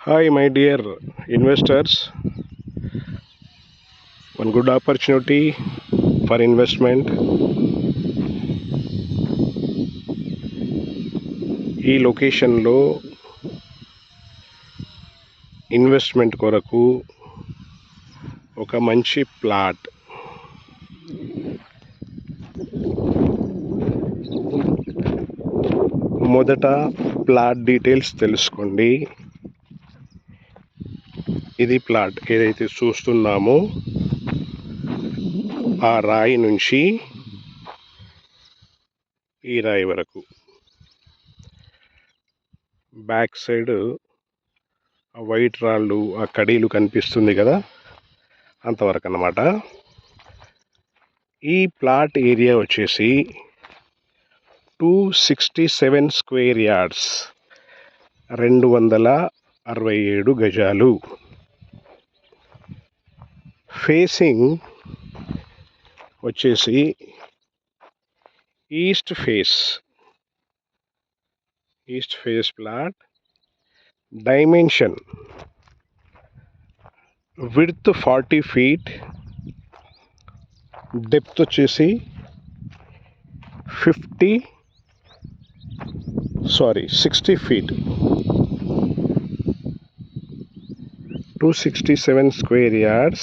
Hi, my dear investors. One good opportunity for investment. ఈ లొకేషన్లో investment కొరకు ఒక మంచి ప్లాట్. మొదట ప్లాట్ డీటెయిల్స్ తెలుసుకోండి. ఇది ప్లాట్ ఏదైతే చూస్తున్నామో ఆ రాయి నుంచి ఈ రాయి వరకు బ్యాక్ సైడ్ ఆ వైట్ రాళ్ళు ఆ కడీలు కనిపిస్తుంది కదా, అంతవరకు అన్నమాట. ఈ ప్లాట్ ఏరియా వచ్చేసి 267 స్క్వేర్ యార్డ్స్, 267 గజాలు. ఫేసింగ్ వచ్చేసి east phase plot. Dimension width 40 feet, depth వచ్చేసి 60 feet. 267 square yards,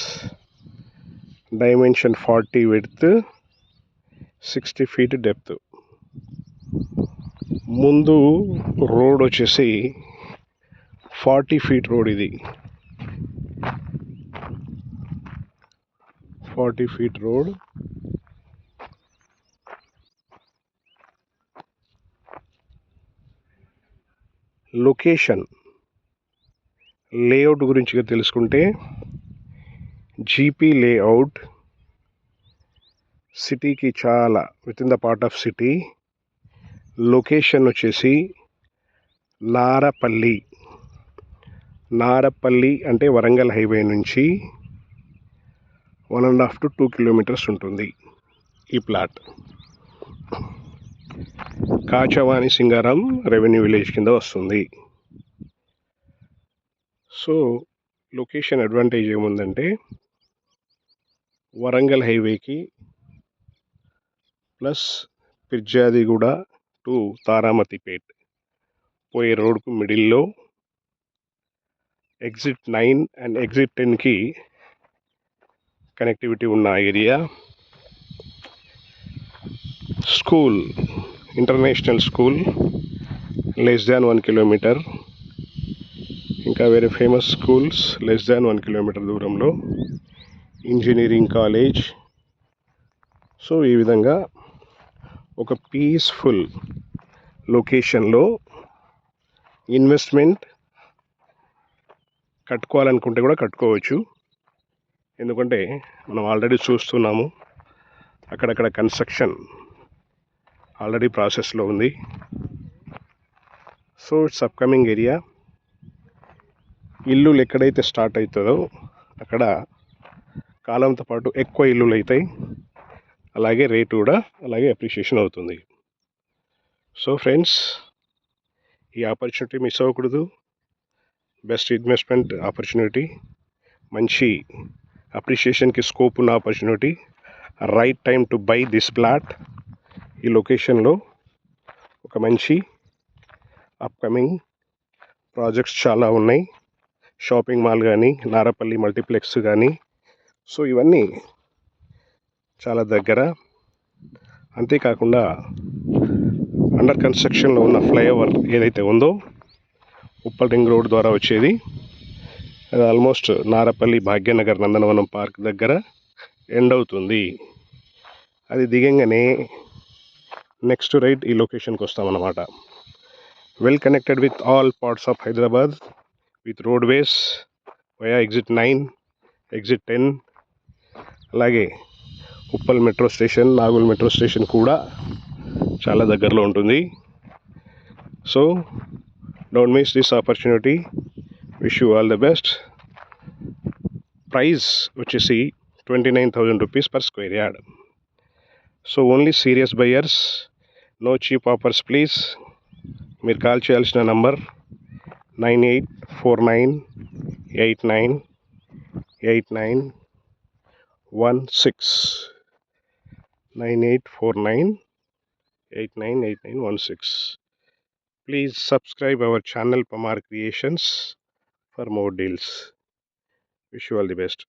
dimension 40 width, 60 feet depth. ముందు రోడ్ వచ్చేసి 40 feet రోడ్. ఇది 40 feet రోడ్. లొకేషన్ లేఅవుట్ గురించి తెలుసుకుంటే జీపీ లేఅవుట్ సిటీకి చాలా with in the part of city. Location వచ్చేసి నారపల్లి అంటే వరంగల్ హైవే నుంచి 1.5 to 2 kilometers ఉంటుంది ఈ ప్లాట్. కాచవాని సింగారం రెవెన్యూ విలేజ్ కింద వస్తుంది. సో లొకేషన్ అడ్వాంటేజ్ ఏముందంటే వరంగల్ హైవేకి ప్లస్ పిర్జాదిగూడ టు తారామతిపేట్ పోయే రోడ్కు మిడిల్లో ఎగ్జిట్ 9 అండ్ ఎగ్జిట్ 10కి కనెక్టివిటీ ఉన్న area. School, international school less than 1 kilometer. ఇంకా వేరే famous schools less than 1 kilometer దూరంలో. Engineering college. సో ఈ విధంగా ఒక పీస్ఫుల్ లొకేషన్లో ఇన్వెస్ట్మెంట్ కట్టుకోవాలనుకుంటే కూడా కట్టుకోవచ్చు. ఎందుకంటే మనం ఆల్రెడీ చూస్తున్నాము అక్కడక్కడ కన్స్ట్రక్షన్ ఆల్రెడీ ప్రాసెస్లో ఉంది. So it's upcoming area. ఇల్లులు ఎక్కడైతే స్టార్ట్ అవుతుందో అక్కడ కాలంతో పాటు ఎక్కువ ఇల్లులు అవుతాయి, అలాగే రేటు కూడా అలాగే అప్రిషియేషన్ అవుతుంది. సో ఫ్రెండ్స్, ఈ ఆపర్చునిటీ మిస్ అవ్వకూడదు. బెస్ట్ ఇన్వెస్ట్మెంట్ ఆపర్చునిటీ, మంచి అప్రిషియేషన్కి స్కోప్ ఉన్న opportunity. Right time to buy this plot. ఈ లొకేషన్లో ఒక మంచి అప్కమింగ్ ప్రాజెక్ట్స్ చాలా ఉన్నాయి. షాపింగ్ మాల్ కానీ, నారపల్లి మల్టీప్లెక్స్ కానీ. సో ఇవన్నీ చాలా దగ్గర. అంతేకాకుండా అండర్ కన్స్ట్రక్షన్లో ఉన్న ఫ్లైఓవర్ ఏదైతే ఉందో ఉప్పల్ రింగ్ రోడ్ ద్వారా వచ్చేది, అది ఆల్మోస్ట్ నారపల్లి భాగ్యనగర్ నందనవనం పార్క్ దగ్గర ఎండ్ అవుతుంది. అది దిగంగానే నెక్స్ట్ రైట్ ఈ లొకేషన్కి వస్తామన్నమాట. Well connected with all parts of Hyderabad with roadways via exit 9, exit 10. అలాగే Uppal metro station, Nagole metro station కూడా చాలా దగ్గరలో ఉంటుంది. So don't miss this opportunity. Wish you all the best. Price వచ్చేసి 29,000 rupees per square yard. So only serious buyers, no cheap offers please. మీరు call చేయాల్సిన number 9841 9849898916 9849898916. Please subscribe our channel Pamar Creations for more deals. Wish you all the best.